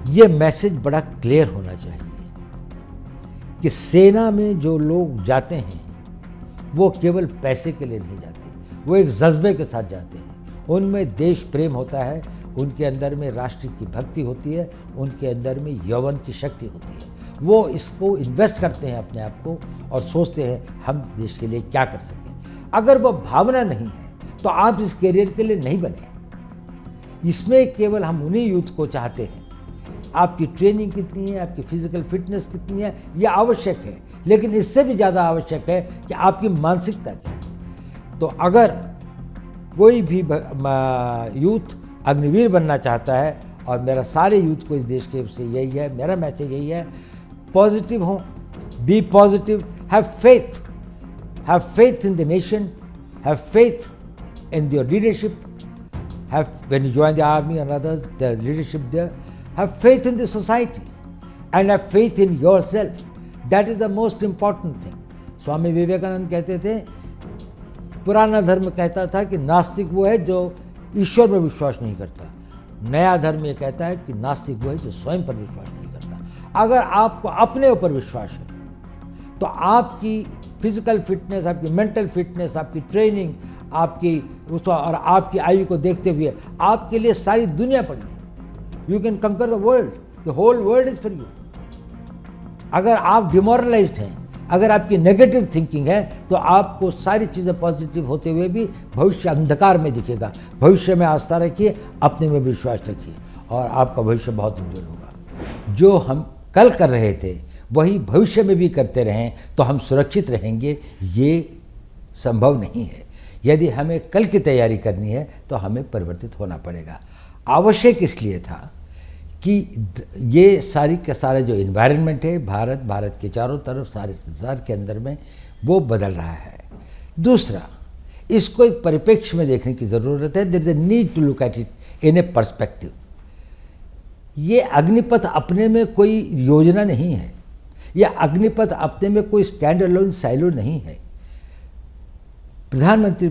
ये मैसेज बड़ा क्लियर होना चाहिए कि सेना में जो लोग जाते हैं वो केवल पैसे के लिए नहीं जाते, वो एक जज्बे के साथ जाते हैं। उनमें देश प्रेम होता है, उनके अंदर में राष्ट्र की भक्ति होती है, उनके अंदर में यौवन की शक्ति होती है। वो इसको इन्वेस्ट करते हैं अपने आप को और सोचते हैं हम देश के लिए क्या कर सकें। अगर वो भावना नहीं है तो आप इस करियर के लिए नहीं बने। इसमें केवल हम उन्हीं यूथ को चाहते हैं। आपकी ट्रेनिंग कितनी है, आपकी फिजिकल फिटनेस कितनी है, यह आवश्यक है, लेकिन इससे भी ज़्यादा आवश्यक है कि आपकी मानसिकता क्या है। तो अगर कोई भी यूथ अग्निवीर बनना चाहता है, और मेरा सारे यूथ को इस देश के से यही है, मेरा मैसेज यही है, पॉजिटिव हो, be positive, have faith in the nation, have faith in your leadership, when you join the army and others, the leadership there, have faith in the society and have faith in yourself. That is the most important thing. Swami Vivekananda कहते थे, पुराना धर्म कहता था कि नास्तिक वो है जो ईश्वर में विश्वास नहीं करता, नया धर्म ये कहता है कि नास्तिक वो है जो स्वयं पर विश्वास नहीं करता। अगर आपको अपने ऊपर विश्वास है तो आपकी फिजिकल फिटनेस, आपकी मेंटल फिटनेस, आपकी ट्रेनिंग, आपकी और आपकी आयु को देखते हुए आपके लिए सारी दुनिया पड़ी है। You can conquer the world, the whole world is for you. अगर आप डिमोरलाइज्ड हैं, अगर आपकी नेगेटिव थिंकिंग है, तो आपको सारी चीज़ें पॉजिटिव होते हुए भी भविष्य अंधकार में दिखेगा। भविष्य में आस्था रखिए, अपने में विश्वास रखिए और आपका भविष्य बहुत उज्जवल होगा। जो हम कल कर रहे थे वही भविष्य में भी करते रहें तो हम सुरक्षित रहेंगे, ये संभव नहीं है। यदि हमें कल की तैयारी करनी है तो हमें परिवर्तित होना पड़ेगा। आवश्यक इसलिए था कि ये सारी का सारा जो इन्वायरमेंट है भारत के चारों तरफ सारे संसार के अंदर में वो बदल रहा है। दूसरा, इसको एक परिप्रेक्ष्य में देखने की ज़रूरत है। There is a need to look at it in a perspective. ये अग्निपथ अपने में कोई योजना नहीं है, यह अग्निपथ अपने में कोई स्टैंड अलोन साइलो नहीं है। प्रधानमंत्री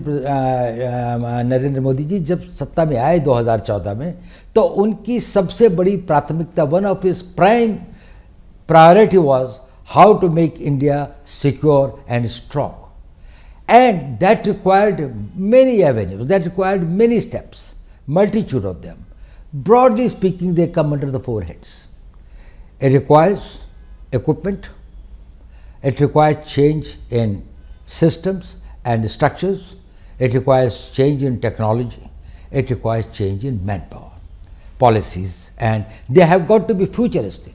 नरेंद्र मोदी जी जब सत्ता में आए 2014 में, तो उनकी सबसे बड़ी प्राथमिकता, one of his prime priority was how to make India secure and strong, and that required many avenues, that required many steps, multitude of them. Broadly speaking, they come under the four heads. It requires equipment, it requires change in systems and structures, it requires change in technology, it requires change in manpower, policies, and they have got to be futuristic.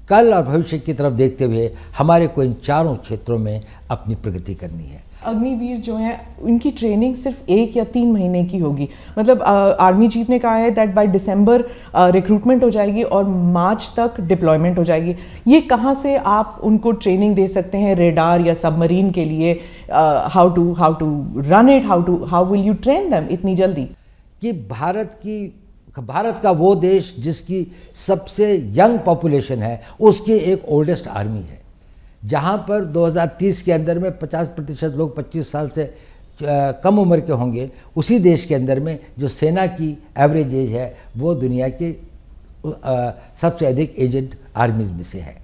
कल और भविष्य की तरफ देखते हुए हमारे को इन चारों क्षेत्रों में अपनी प्रगति करनी है. अग्निवीर जो हैं उनकी ट्रेनिंग सिर्फ 1 या 3 महीने की होगी. मतलब आर्मी चीफ ने कहा है दैट बाय दिसंबर रिक्रूटमेट हो जाएगी और मार्च तक डिप्लॉयमेंट हो जाएगी. ये कहाँ से आप उनको ट्रेनिंग दे सकते हैं रेडार या सबमरीन के लिए? How to run it, how will you train them इतनी जल्दी? कि भारत का वो देश जिसकी सबसे यंग पॉपुलेशन है, उसकी एक ओल्डेस्ट आर्मी है. जहाँ पर 2030 के अंदर में 50% लोग 25 साल से कम उम्र के होंगे, उसी देश के अंदर में जो सेना की एवरेज एज है वो दुनिया के सबसे अधिक एजेड आर्मीज में से है.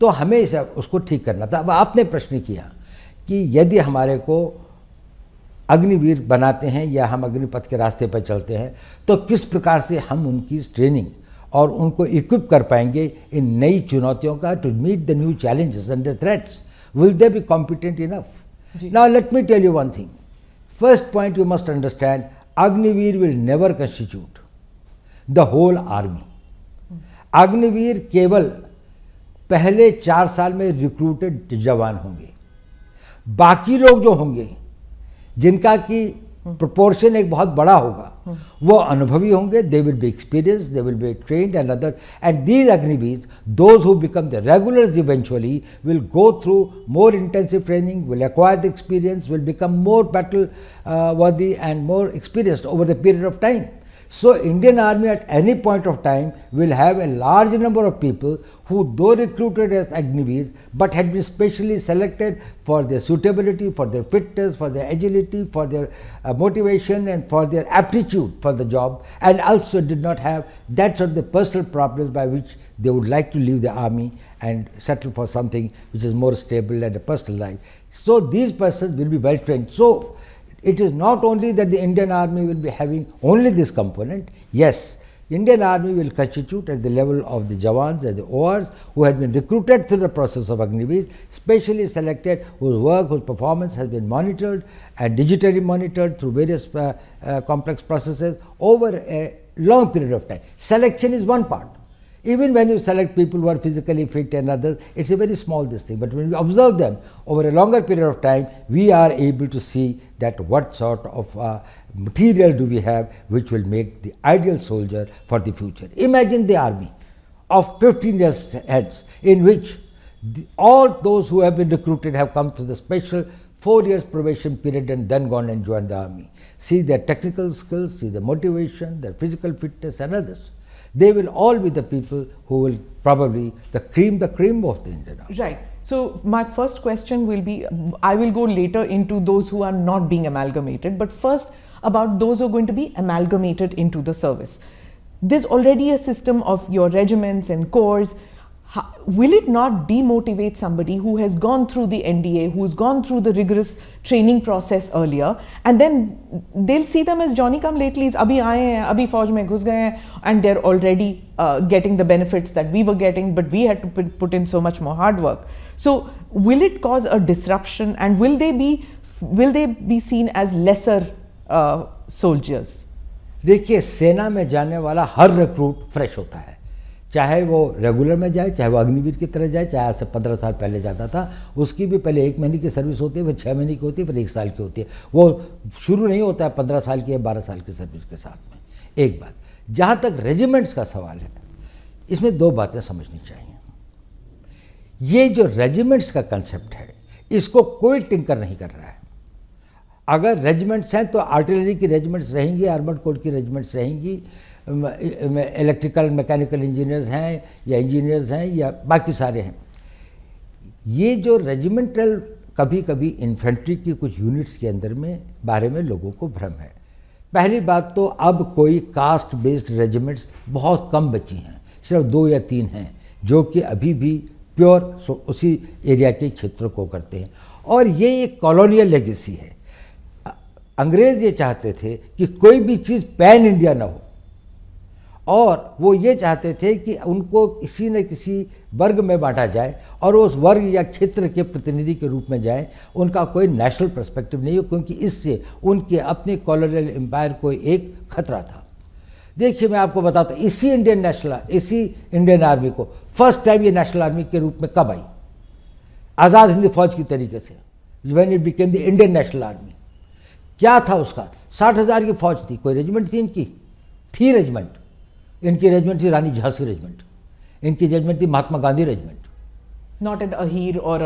तो हमें उसको ठीक करना था. अब आपने प्रश्न किया कि यदि हमारे को अग्निवीर बनाते हैं या हम अग्निपथ के रास्ते पर चलते हैं तो किस प्रकार से हम उनकी ट्रेनिंग और उनको इक्विप कर पाएंगे इन नई चुनौतियों का, to meet the new challenges and the threats. Will they be competent enough? Now let me tell you one thing. First point you must understand, Agniveer will never constitute the whole army. Agniveer केवल पहले 4 साल में recruited जवान होंगे. बाकी लोग जो होंगे जिनका की प्रोपोर्शन एक बहुत बड़ा होगा, वो अनुभवी होंगे. They will be experience, they will be trained and other, and these Agniveer, those who become the regulars eventually, will go through more intensive training, will acquire the experience, will become more battle worthy and more experienced over the period of time. So Indian Army at any point of time will have a large number of people who, though recruited as Agniveer, but had been specially selected for their suitability, for their fitness, for their agility, for their motivation and for their aptitude for the job, and also did not have that sort of the personal problems by which they would like to leave the army and settle for something which is more stable and a personal life. So these persons will be well trained. So it is not only that the Indian Army will be having only this component. Yes, Indian Army will constitute at the level of the Jawans and the ORs who have been recruited through the process of Agniveer, specially selected, whose work, whose performance has been monitored and digitally monitored through various complex processes over a long period of time. Selection is one part. Even when you select people who are physically fit and others, it's a very small this thing. But when we observe them over a longer period of time, we are able to see that what sort of material do we have which will make the ideal soldier for the future. Imagine the army of 15 years hence, in which all those who have been recruited have come through the special 4 years probation period and then gone and joined the army. See their technical skills, see their motivation, their physical fitness and others. They will all be the people who will probably the cream of the Indian Army. Right. So my first question will be, I will go later into those who are not being amalgamated, but first about those who are going to be amalgamated into the service. There's already a system of your regiments and corps. Will it not demotivate somebody who has gone through the NDA, who's gone through the rigorous training process earlier, and then they'll see them as Johnny come latelys, abhi aaye hain, abhi fauj mein ghus gaye hain, and they're already getting the benefits that we were getting, but we had to put in so much more hard work. So will it cause a disruption, and will they be seen as lesser soldiers? देखिए, सेना में जाने वाला हर recruit fresh होता है, चाहे वो regular में जाए, चाहे वो अग्निवीर की तरह जाए, चाहे आज से 15 साल पहले जाता था, उसकी भी पहले 1 महीने की सर्विस होती है, फिर 6 महीने की होती है, फिर 1 साल की होती है। वो शुरू नहीं होता है 15 साल की या 12 साल की सर्विस के साथ में। एक बात, जहाँ तक रेजिमेंट्स का सवाल है, इसमें 2 बातें समझनी चाहिए। ये जो रेजिमेंट्स का कंसेप्ट है, इसको कोई टिंकर नहीं कर रहा है। अगर रेजिमेंट्स हैं तो आर्टिलरी की रेजिमेंट्स रहेंगी, आर्मर्ड कोर की रेजिमेंट्स रहेंगी, इलेक्ट्रिकल मैकेनिकल इंजीनियर्स हैं या इंजीनियर्स हैं या बाकी सारे हैं। ये जो रेजिमेंटल, कभी कभी इन्फेंट्री की कुछ यूनिट्स के अंदर में बारे में लोगों को भ्रम है। पहली बात तो अब कोई कास्ट बेस्ड रेजिमेंट्स बहुत कम बची हैं, सिर्फ 2 या 3 हैं जो कि अभी भी प्योर उसी एरिया के क्षेत्रों को करते हैं। और ये एक कॉलोनियल लेगेसी है। अंग्रेज़ ये चाहते थे कि कोई भी चीज़ पैन इंडिया ना हो, और वो ये चाहते थे कि उनको किसी न किसी वर्ग में बांटा जाए और उस वर्ग या क्षेत्र के प्रतिनिधि के रूप में जाए। उनका कोई नेशनल पर्सपेक्टिव नहीं हो, क्योंकि इससे उनके अपने कॉलोनियल एम्पायर को एक खतरा था। देखिए, मैं आपको बताता हूँ, इसी इंडियन आर्मी को फर्स्ट टाइम ये नेशनल आर्मी के रूप में कब आई? आज़ाद हिंद फौज की तरीके से, when it became the Indian national army. क्या था उसका? 60,000 की फौज थी। कोई रेजिमेंट थी इनकी? थी रेजिमेंट। इनकी रेजिमेंट थी रानी झांसी रेजिमेंट, इनकी रेजिमेंट थी Mahatma Gandhi regiment, not an Ahir और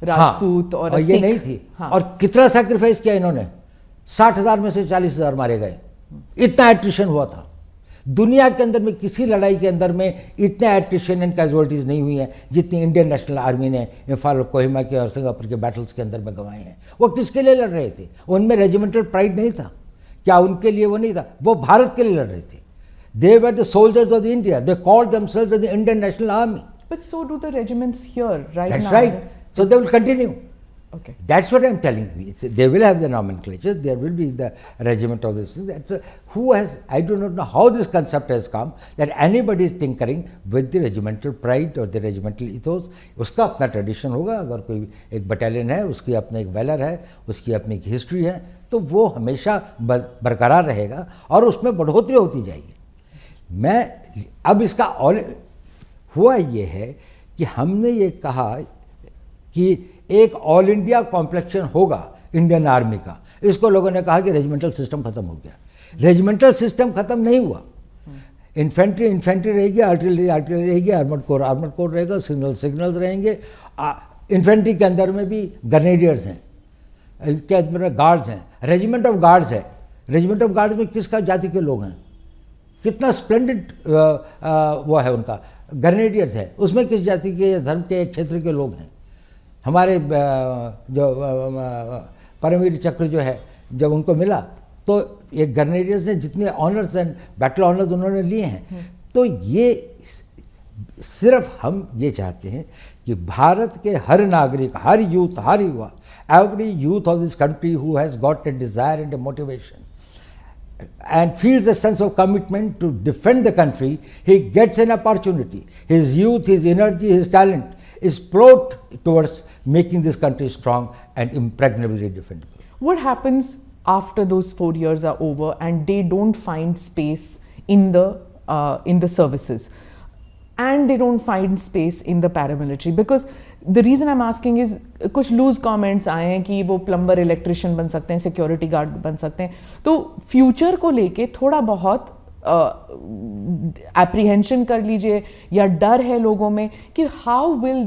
राजपूत और ये नहीं थी। और कितना सैक्रिफाइस किया इन्होंने? 60,000 में से 40,000 मारे गए। इतना एट्रिशन हुआ था। दुनिया के अंदर में किसी लड़ाई के अंदर में इतने एट्रिशन एंड कैजुअलिटीज नहीं हुई हैं जितनी इंडियन नेशनल आर्मी ने इम्फाल, कोहिमा के और सिंगापुर के बैटल्स के अंदर में गंवाए हैं। वो किसके लिए लड़ रहे थे? उनमें रेजिमेंटल प्राइड नहीं था क्या? उनके लिए वो नहीं था, वो भारत के लिए लड़ रहे थे। They were the soldiers of India. They called themselves as the Indian National Army. But so do the regiments here, right? That's now. right. So they will continue. Okay. That's what I'm telling you. They will have the nomenclature. There will be the regiment of this. Who has? I do not know how this concept has come that anybody is tinkering with the regimental pride or the regimental ethos. उसका अपना tradition होगा। अगर कोई एक battalion है, उसकी अपनी एक वैलर है, उसकी अपनी एक हिस्ट्री है, तो वो हमेशा बरकरार रहेगा और उसमें बढ़ोतरी होती जाएगी। अब इसका हुआ ये है कि हमने ये कहा कि एक ऑल इंडिया कॉम्प्लेक्शन होगा इंडियन आर्मी का। इसको लोगों ने कहा कि रेजिमेंटल सिस्टम खत्म हो गया। रेजिमेंटल सिस्टम खत्म नहीं हुआ। इन्फेंट्री रहेगी, आर्टिलरी रहेगी, आर्मर्ड कोर रहेगा, सिग्नल्स रहेंगे। इन्फेंट्री के अंदर में भी ग्रेनेडियर्स हैं, के अंदर में गार्ड्स हैं, रेजिमेंट ऑफ गार्ड्स है। रेजिमेंट ऑफ गार्ड्स में किसका जाति के लोग हैं? कितना स्प्लेंडेड वो है उनका, ग्रेनेडियर्स है, उसमें किस जाति के धर्म के क्षेत्र के लोग हैं। हमारे जो परमवीर चक्र जो है जब उनको मिला तो एक ग्रेनेडियर्स ने जितने ऑनर्स एंड बैटल ऑनर्स उन्होंने लिए हैं। तो ये सिर्फ हम ये चाहते हैं कि भारत के हर नागरिक, हर यूथ, हर युवा, every youth of this country who has got a desire and a motivation and feels a sense of commitment to defend the country, he gets an opportunity. His youth, his energy, his talent is plowed towards making this country strong and impregnably defendable. What happens after those 4 years are over and they don't find space in the services, and they don't find space in the paramilitary? Because the reason I'm asking is कुछ loose comments आए हैं कि वो plumber, electrician बन सकते हैं, security guard बन सकते हैं। तो फ्यूचर को लेके थोड़ा बहुत एप्रीहेंशन कर लीजिए या डर है लोगों में कि how will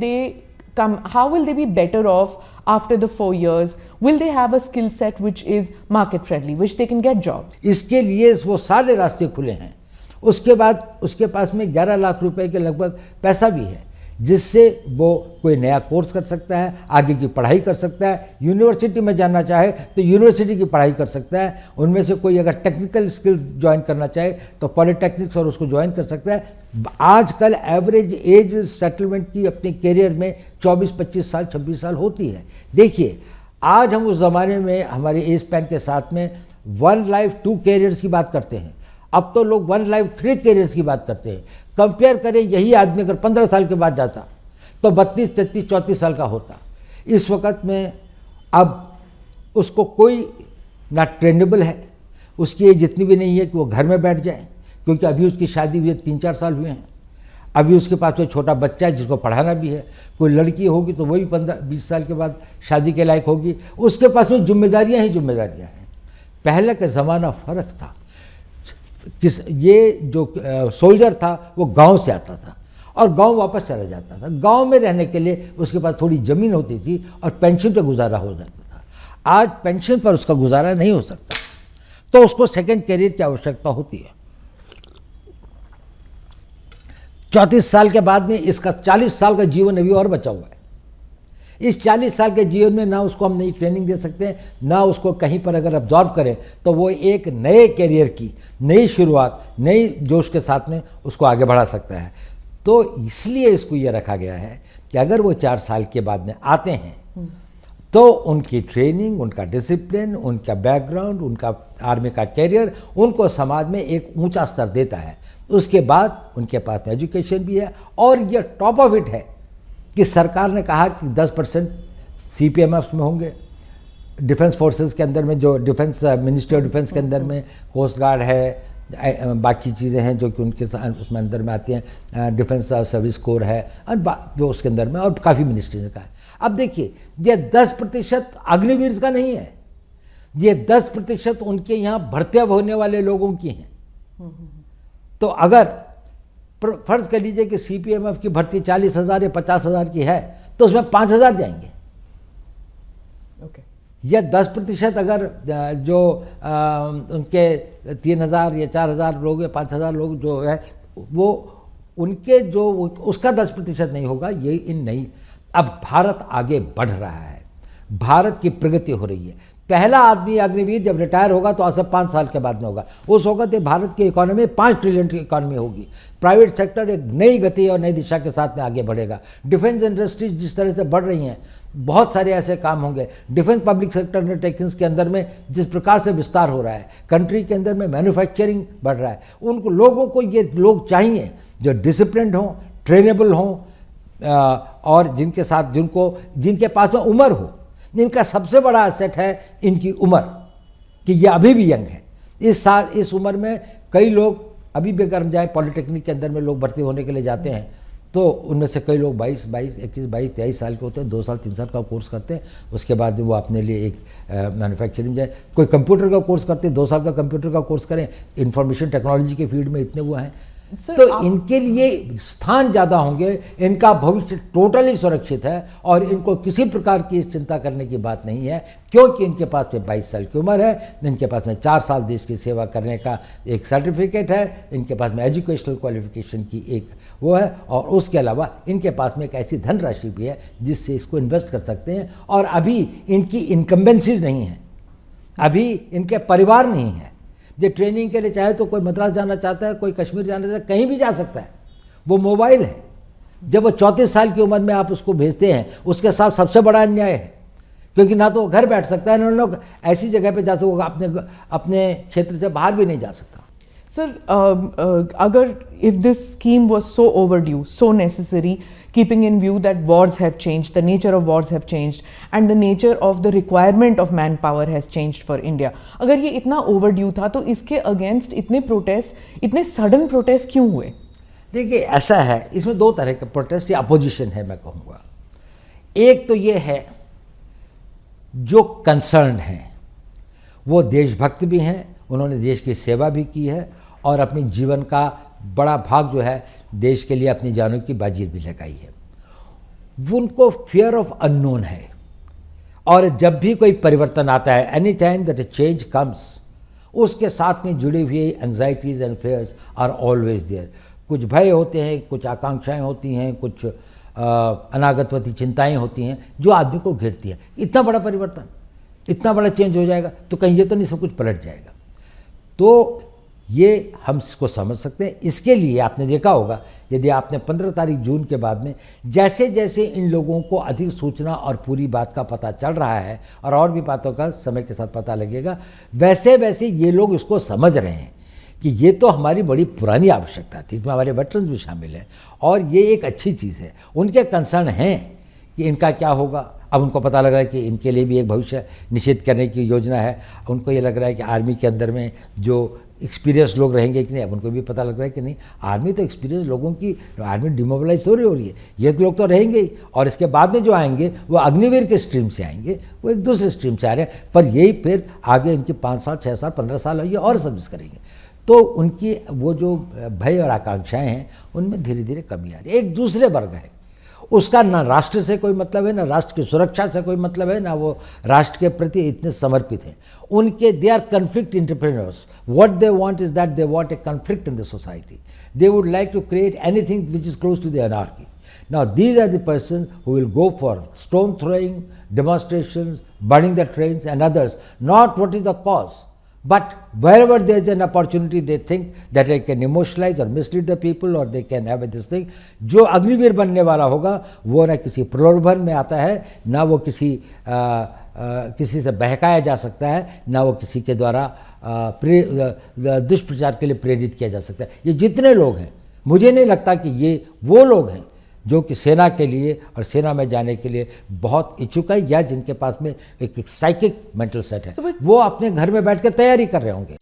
they be better of after the 4 years? Will they have a skill set which is market friendly, which they can get jobs? इसके लिए वो सारे रास्ते खुले हैं। उसके बाद उसके पास में 11 लाख रुपए के लगभग पैसा भी है, जिससे वो कोई नया कोर्स कर सकता है, आगे की पढ़ाई कर सकता है। यूनिवर्सिटी में जाना चाहे तो यूनिवर्सिटी की पढ़ाई कर सकता है। उनमें से कोई अगर टेक्निकल स्किल्स ज्वाइन करना चाहे तो पॉलिटेक्निक्स और उसको ज्वाइन कर सकता है। आजकल एवरेज एज सेटलमेंट की अपने करियर में 24-25 साल, 26 साल होती है। देखिए, आज हम उस ज़माने में हमारे एज स्पैन के साथ में 1 लाइफ 2 कैरियर्स की बात करते हैं। अब तो लोग 1 लाइफ 3 कैरियर्स की बात करते हैं। कंपेयर करें, यही आदमी अगर 15 साल के बाद जाता तो 32, 33, 34 साल का होता। इस वक्त में अब उसको कोई ना ट्रेनेबल है, उसकी एज जितनी भी नहीं है कि वो घर में बैठ जाए, क्योंकि अभी उसकी शादी हुई 3-4 साल हुए हैं। अभी उसके पास कोई छोटा बच्चा है जिसको पढ़ाना भी है। कोई लड़की होगी तो वही 15-20 साल के बाद शादी के लायक होगी। उसके पास में जिम्मेदारियाँ ही जिम्मेदारियाँ हैं। पहले का ज़माना फ़र्क था। ये जो सोल्जर था वो गांव से आता था और गांव वापस चला जाता था। गांव में रहने के लिए उसके पास थोड़ी ज़मीन होती थी और पेंशन पे गुजारा हो जाता था। आज पेंशन पर उसका गुजारा नहीं हो सकता, तो उसको सेकंड कैरियर की आवश्यकता होती है। 34 साल के बाद में इसका 40 साल का जीवन अभी और बचा हुआ है। इस 40 साल के जीवन में ना उसको हम नई ट्रेनिंग दे सकते हैं, ना उसको कहीं पर अगर अब्जॉर्व करें तो वो एक नए कैरियर की नई शुरुआत, नई जोश के साथ में उसको आगे बढ़ा सकता है। तो इसलिए इसको ये रखा गया है कि अगर वो 4 साल के बाद में आते हैं तो उनकी ट्रेनिंग, उनका डिसिप्लिन, उनका बैकग्राउंड, उनका आर्मी का कैरियर उनको समाज में एक ऊंचा स्तर देता है। उसके बाद उनके पास में एजुकेशन भी है, और ये टॉप ऑफ इट है कि सरकार ने कहा कि 10% CPMF में होंगे, डिफेंस फोर्सेस के अंदर में, जो डिफेंस मिनिस्ट्री ऑफ डिफेंस के अंदर में कोस्ट गार्ड है, बाकी चीज़ें हैं जो कि उनके उसमें अंदर में आती हैं, डिफेंस सर्विस कोर है, और जो उसके अंदर में और काफ़ी मिनिस्ट्री का है। अब देखिए, ये 10% अग्निवीर का नहीं है, ये 10% उनके यहाँ भर्तियाँ होने वाले लोगों की हैं। तो अगर फर्ज कर लीजिए कि CPMF की भर्ती 40,000 या 50,000 की है तो उसमें 5,000 जाएंगे। या 10% अगर जो उनके 3,000 या 4,000 लोग या 5,000 लोग जो है वो उनके जो उसका 10% नहीं होगा। ये इन नहीं, अब भारत आगे बढ़ रहा है, भारत की प्रगति हो रही है। पहला आदमी अग्निवीर जब रिटायर होगा तो आज से 5 साल के बाद में होगा। उस वक्त भारत की इकोनॉमी 5 ट्रिलियन की इकोनॉमी होगी। प्राइवेट सेक्टर एक नई गति और नई दिशा के साथ में आगे बढ़ेगा। डिफेंस इंडस्ट्रीज जिस तरह से बढ़ रही हैं, बहुत सारे ऐसे काम होंगे। डिफेंस पब्लिक सेक्टर अंडरटेकिंग्स के अंदर में जिस प्रकार से विस्तार हो रहा है, कंट्री के अंदर में मैन्युफैक्चरिंग बढ़ रहा है, उनको लोगों को ये लोग चाहिए जो डिसिप्लिन्ड हों, ट्रेनेबल हों, और जिनके साथ जिनके पास में उम्र हो। इनका सबसे बड़ा एसेट है इनकी उम्र, कि ये अभी भी यंग है। इस उम्र में कई लोग अभी भी अगर जाए पॉलिटेक्निक के अंदर में लोग भर्ती होने के लिए जाते हैं तो उनमें से कई लोग 22, 23 साल के होते हैं, 2 साल 3 साल का कोर्स करते हैं। उसके बाद वो अपने लिए एक मैन्युफैक्चरिंग जाए, कोई कंप्यूटर का कोर्स करते हैं, 2 साल का कंप्यूटर का कोर्स करें। इंफॉर्मेशन टेक्नोलॉजी के फील्ड में इतने वो हैं। तो इनके लिए स्थान ज़्यादा होंगे, इनका भविष्य टोटली सुरक्षित है और इनको किसी प्रकार की चिंता करने की बात नहीं है, क्योंकि इनके पास में 22 साल की उम्र है, इनके पास में 4 साल देश की सेवा करने का एक सर्टिफिकेट है, इनके पास में एजुकेशनल क्वालिफिकेशन की एक वो है, और उसके अलावा इनके पास में एक ऐसी धनराशि भी है जिससे इसको इन्वेस्ट कर सकते हैं। और अभी इनकी इनकम्बेंसीज नहीं है, अभी इनके परिवार नहीं है। जो ट्रेनिंग के लिए चाहे तो कोई मद्रास जाना चाहता है, कोई कश्मीर जाना चाहता है, कहीं भी जा सकता है, वो मोबाइल है। जब वो 34 साल की उम्र में आप उसको भेजते हैं, उसके साथ सबसे बड़ा अन्याय है, क्योंकि ना तो वो घर बैठ सकता है, ना लोग ऐसी जगह पे जा सकता, अपने क्षेत्र से बाहर भी नहीं जा सकता। Sir, agar if this scheme was so overdue, so necessary, keeping in view that wars have changed, the nature of wars have changed, and the nature of the requirement of manpower has changed for India, अगर ये इतना overdue था तो इसके against इतने protest, इतने sudden protest क्यों हुए? देखिए ऐसा है, इसमें दो तरह के प्रोटेस्ट या अपोजिशन है मैं कहूँगा। एक तो ये है जो कंसर्न हैं, वो देशभक्त भी हैं, उन्होंने देश की सेवा भी की है और अपने जीवन का बड़ा भाग जो है देश के लिए अपनी जानों की बाजी भी लगाई है। उनको फियर ऑफ अननोन है, और जब भी कोई परिवर्तन आता है, any time that a change comes, उसके साथ में जुड़ी हुई anxieties and fears are always there. कुछ भय होते हैं, कुछ आकांक्षाएं होती हैं, कुछ अनागतवती चिंताएं होती हैं जो आदमी को घेरती है। इतना बड़ा परिवर्तन, इतना बड़ा चेंज हो जाएगा तो कहीं ये तो नहीं सब कुछ पलट जाएगा। तो ये हम इसको समझ सकते हैं। इसके लिए आपने देखा होगा, यदि आपने 15 तारीख जून के बाद में जैसे जैसे इन लोगों को अधिक सूचना और पूरी बात का पता चल रहा है, और भी बातों का समय के साथ पता लगेगा, वैसे वैसे ये लोग इसको समझ रहे हैं कि ये तो हमारी बड़ी पुरानी आवश्यकता थी, इसमें हमारे वेटरन्स भी शामिल हैं और ये एक अच्छी चीज़ है। उनके कंसर्न हैं कि इनका क्या होगा। अब उनको पता लग रहा है कि इनके लिए भी एक भविष्य निश्चित करने की योजना है। उनको ये लग रहा है कि आर्मी के अंदर में जो एक्सपीरियंस लोग रहेंगे कि नहीं, अब उनको भी पता लग रहा है कि नहीं, आर्मी तो एक्सपीरियंस लोगों की, आर्मी डिमोबिलाइज हो रही है, ये लोग तो रहेंगे ही, और इसके बाद में जो आएंगे वो अग्निवीर के स्ट्रीम से आएंगे, वो एक दूसरे स्ट्रीम से आ रहे हैं, पर यही फिर आगे इनकी 5 साल 6 साल 15 साल ये और सर्विस करेंगे। तो उनकी वो जो भय और आकांक्षाएं हैं उनमें धीरे धीरे कमी आ रही है। एक दूसरे वर्ग है, उसका ना राष्ट्र से कोई मतलब है, ना राष्ट्र की सुरक्षा से कोई मतलब है, ना वो राष्ट्र के प्रति इतने समर्पित हैं। उनके they are conflict entrepreneurs. What they want is that they want a conflict in the society. They would like to create anything which is close to the anarchy. Now these are the person who will go for stone throwing, demonstrations, burning the trains and others, not what is the cause. But wherever there is an opportunity, they think that they can emotionalize or mislead the people, or they can have this thing. जो अग्निवीर बनने वाला होगा वो ना किसी प्रलोभन में आता है, ना वो किसी से बहकाया जा सकता है, ना वो किसी के द्वारा दुष्प्रचार के लिए प्रेरित किया जा सकता है। ये जितने लोग हैं, मुझे नहीं लगता कि ये वो लोग हैं जो कि सेना के लिए और सेना में जाने के लिए बहुत इच्छुक है, या जिनके पास में एक साइकिक मेंटल सेट है। वो अपने घर में बैठ के तैयारी कर रहे होंगे।